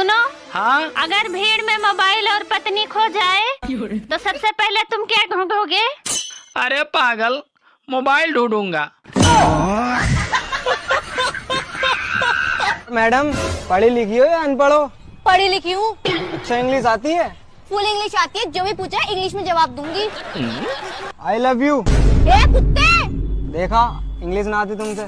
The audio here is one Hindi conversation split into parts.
सुनो। हाँ। अगर भीड़ में मोबाइल और पत्नी खो जाए तो सबसे पहले तुम क्या ढूंढोगे? अरे पागल, मोबाइल ढूंढूंगा। मैडम, पढ़ी लिखी हो या अनपढ़ हो? पढ़ी लिखी हूँ। अच्छा, इंग्लिश आती है? फुल इंग्लिश आती है, जो भी पूछा इंग्लिश में जवाब दूंगी। I love you. ए कुत्ते! देखा, इंग्लिश ना आती तुमसे।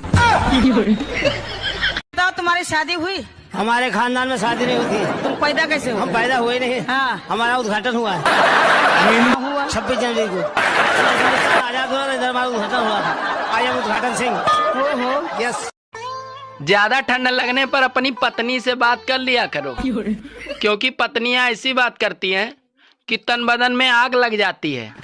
बताओ, तुम्हारी शादी हुई? हमारे खानदान में शादी नहीं होती। तुम पैदा कैसे हो? हम पैदा हुए नहीं। हाँ। हमारा उद्घाटन हुआ है 26 जनवरी को। आजाद हुआ था, इधर हमारा उद्घाटन हुआ था। आई एम उद्घाटन सिंह। यस। ज्यादा ठंड लगने पर अपनी पत्नी से बात कर लिया करो, क्योंकि पत्नियां ऐसी बात करती हैं कि तन बदन में आग लग जाती है।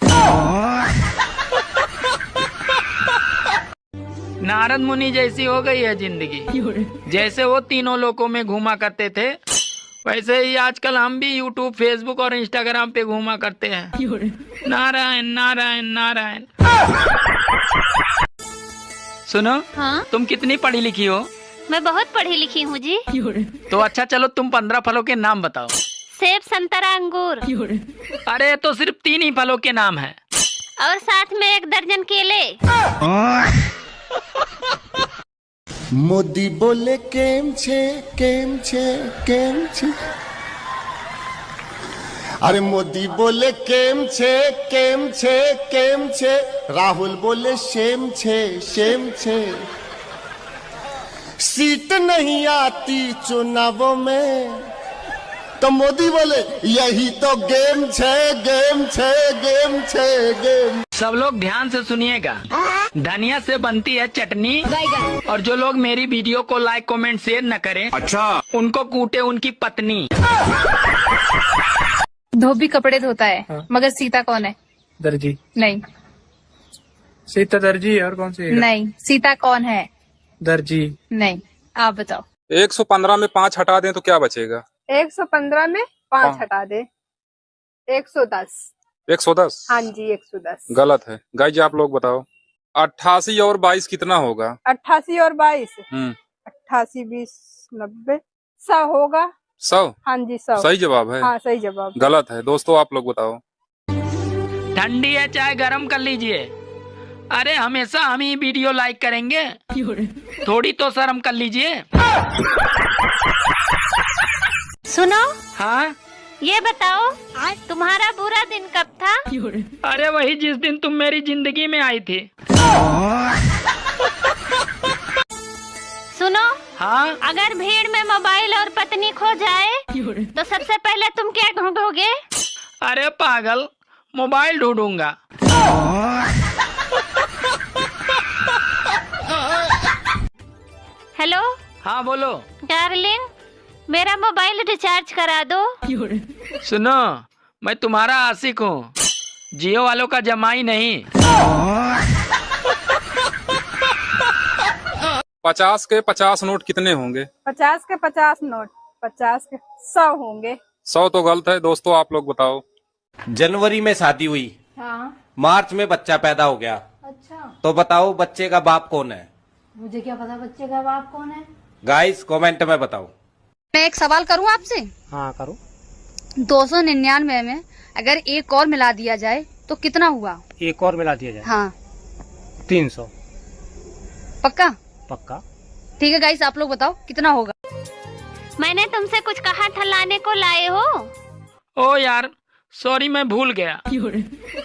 नारद मुनि जैसी हो गई है जिंदगी। जैसे वो तीनों लोकों में घूमा करते थे, वैसे ही आजकल हम भी यूट्यूब, फेसबुक और इंस्टाग्राम पे घूमा करते हैं। नारायण नारायण नारायण। सुनो। हाँ? तुम कितनी पढ़ी लिखी हो? मैं बहुत पढ़ी लिखी हूँ जी। तो अच्छा चलो, तुम 15 फलों के नाम बताओ। सेब, संतरा, अंगूर। अरे तो सिर्फ 3 ही फलों के नाम है। और साथ में 1 दर्जन केले। मोदी बोले केम छे केम छे केम छे। अरे मोदी बोले केम छे केम छे केम छे। राहुल बोले शेम छे शेम छे। सीट नहीं आती चुनावों में तो मोदी बोले यही तो गेम छे गेम छे गेम छे गेम। सब लोग ध्यान से सुनिएगा। धनिया से बनती है चटनी, और जो लोग मेरी वीडियो को लाइक, कमेंट, शेयर न करें, अच्छा, उनको कूटे उनकी पत्नी। धोबी कपड़े धोता है। हाँ। मगर सीता कौन है? दर्जी। नहीं। सीता दर्जी है, और कौन सी? नहीं। सीता कौन है? दर्जी। नहीं, आप बताओ। 115 में 5 हटा दें तो क्या बचेगा? 115 में 5 हटा दे। 110। 110? हाँ जी, 110। गलत है। गाइस जी आप लोग बताओ, 88 और 22 कितना होगा? 88 और 22। 88, 20, 90, 100 होगा। 100? हाँ जी, 100 सही जवाब है। हाँ, सही जवाब। गलत है। दोस्तों आप लोग बताओ। ठंडी है, चाय गरम कर लीजिए। अरे हमेशा हम ही वीडियो लाइक करेंगे, थोड़ी तो शर्म कर लीजिए। सुनो। हाँ? ये बताओ, तुम्हारा बुरा दिन कब था? अरे वही जिस दिन तुम मेरी जिंदगी में आई थी। सुनो। हाँ? अगर भीड़ में मोबाइल और पत्नी खो जाए तो सबसे पहले तुम क्या ढूंढोगे? अरे पागल, मोबाइल ढूंढूंगा। हेलो। हाँ बोलो। डार्लिंग, मेरा मोबाइल रिचार्ज करा दो। सुनो, मैं तुम्हारा आशिक हूँ, जियो वालों का जमाई नहीं। 50 के 50 नोट कितने होंगे? 50 के 50 नोट 50 के 100 होंगे। 100 तो गलत है। दोस्तों आप लोग बताओ। जनवरी में शादी हुई। हाँ। मार्च में बच्चा पैदा हो गया। अच्छा, तो बताओ बच्चे का बाप कौन है? मुझे क्या पता बच्चे का बाप कौन है। गाइस कमेंट में बताओ। मैं एक सवाल करूं आपसे? हाँ करो। 299 में अगर एक और मिला दिया जाए तो कितना हुआ? एक और मिला दिया जाए? हाँ। 300। पक्का? पक्का। ठीक है गाइस, आप लोग बताओ कितना होगा? मैंने तुमसे कुछ कहा था, लाने को लाए हो? ओ यार, सॉरी, मैं भूल गया।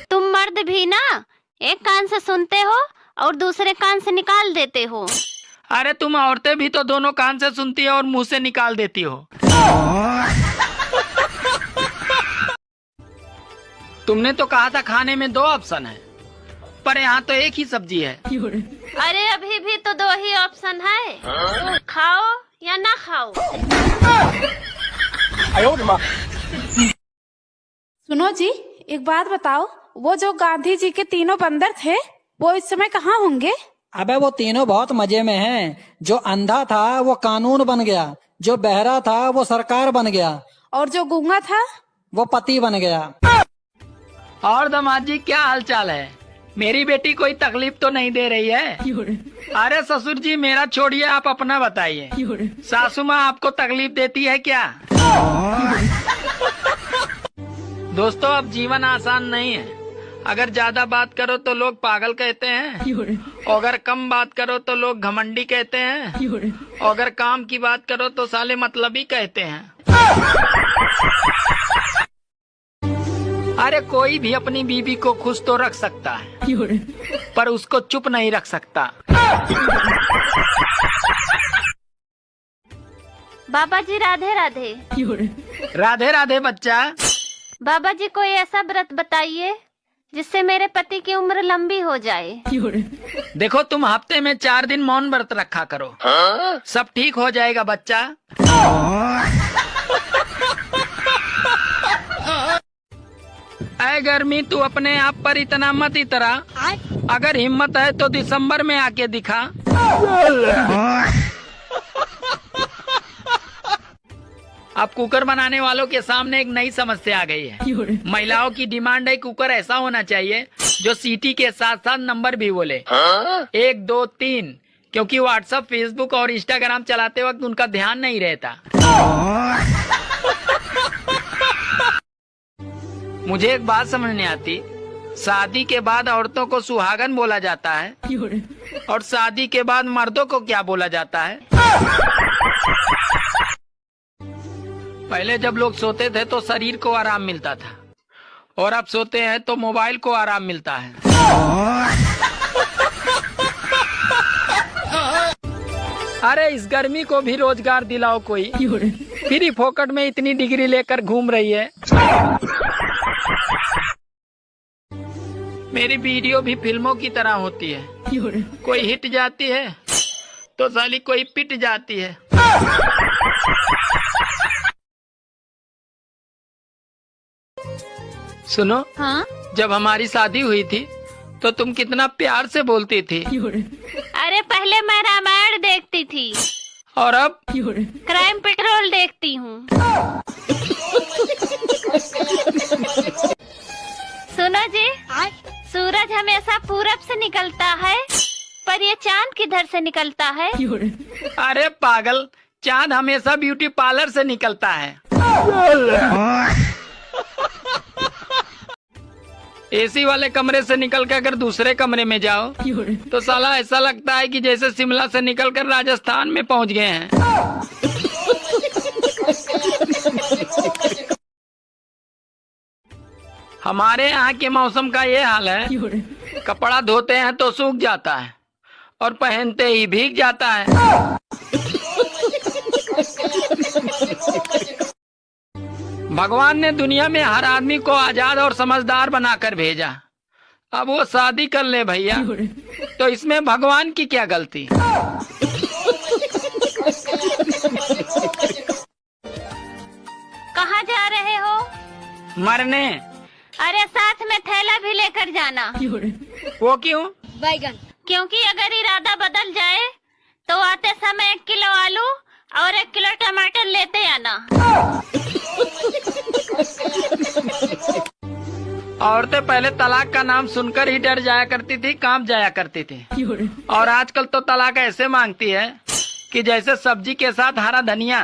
तुम मर्द भी ना एक कान से सुनते हो और दूसरे कान से निकाल देते हो। अरे तुम औरतें भी तो दोनों कान से सुनती हो और मुंह से निकाल देती हो। तुमने तो कहा था खाने में 2 ऑप्शन है, पर यहाँ तो एक ही सब्जी है। अरे अभी भी तो 2 ही ऑप्शन है, खाओ या ना खाओ। सुनो जी, एक बात बताओ, वो जो गांधी जी के 3 बंदर थे वो इस समय कहाँ होंगे? अबे वो तीनों बहुत मजे में हैं। जो अंधा था वो कानून बन गया, जो बहरा था वो सरकार बन गया, और जो गूंगा था वो पति बन गया। और दामाद जी क्या हाल चाल है? मेरी बेटी कोई तकलीफ तो नहीं दे रही है? अरे ससुर जी मेरा छोड़िए, आप अपना बताइए। सासू माँ आपको तकलीफ देती है क्या? दोस्तों अब जीवन आसान नहीं है। अगर ज्यादा बात करो तो लोग पागल कहते हैं, और अगर कम बात करो तो लोग घमंडी कहते हैं, और अगर काम की बात करो तो साले मतलबी कहते हैं। अरे कोई भी अपनी बीवी को खुश तो रख सकता है, पर उसको चुप नहीं रख सकता। बाबा जी राधे राधे। राधे राधे बच्चा। बाबा जी कोई ऐसा व्रत बताइए जिससे मेरे पति की उम्र लंबी हो जाए। देखो तुम हफ्ते में 4 दिन मौन व्रत रखा करो, सब ठीक हो जाएगा बच्चा। ऐ गर्मी तू अपने आप पर इतना मत इतरा, अगर हिम्मत है तो दिसंबर में आके दिखा। अब कुकर बनाने वालों के सामने एक नई समस्या आ गई है। महिलाओं की डिमांड है कुकर ऐसा होना चाहिए जो सीटी के साथ साथ नंबर भी बोले, 1 2 3, क्योंकि व्हाट्सएप, फेसबुक और इंस्टाग्राम चलाते वक्त उनका ध्यान नहीं रहता। मुझे एक बात समझ नहीं आती, शादी के बाद औरतों को सुहागन बोला जाता है और शादी के बाद मर्दों को क्या बोला जाता है? पहले जब लोग सोते थे तो शरीर को आराम मिलता था, और अब सोते हैं तो मोबाइल को आराम मिलता है। अरे इस गर्मी को भी रोजगार दिलाओ कोई, फिर फोकट में इतनी डिग्री लेकर घूम रही है। मेरी वीडियो भी फिल्मों की तरह होती है, कोई हिट जाती है तो साली कोई पिट जाती है। सुनो, हाँ? जब हमारी शादी हुई थी तो तुम कितना प्यार से बोलती थी। अरे पहले मैं रामायण देखती थी, और अब क्राइम पेट्रोल देखती हूँ। सुनो जी, सूरज हमेशा पूरब से निकलता है, पर ये चांद किधर से निकलता है? अरे पागल, चांद हमेशा ब्यूटी पार्लर से निकलता है। एसी वाले कमरे से निकल कर अगर दूसरे कमरे में जाओ तो साला ऐसा लगता है कि जैसे शिमला से निकलकर राजस्थान में पहुंच गए हैं। हमारे यहाँ के मौसम का ये हाल है, कपड़ा धोते हैं तो सूख जाता है और पहनते ही भीग जाता है। भगवान ने दुनिया में हर आदमी को आजाद और समझदार बनाकर भेजा, अब वो शादी कर ले भैया, तो इसमें भगवान की क्या गलती? कहाँ जा रहे हो? मरने। अरे साथ में थैला भी लेकर जाना। वो क्यों? बैगन। क्योंकि अगर इरादा बदल जाए तो आते समय 1 किलो आलू और 1 किलो टमाटर लेते आना। औरतें पहले तलाक का नाम सुनकर ही डर जाया करती थी, कांप जाया करती थी, और आजकल तो तलाक ऐसे मांगती है कि जैसे सब्जी के साथ हरा धनिया।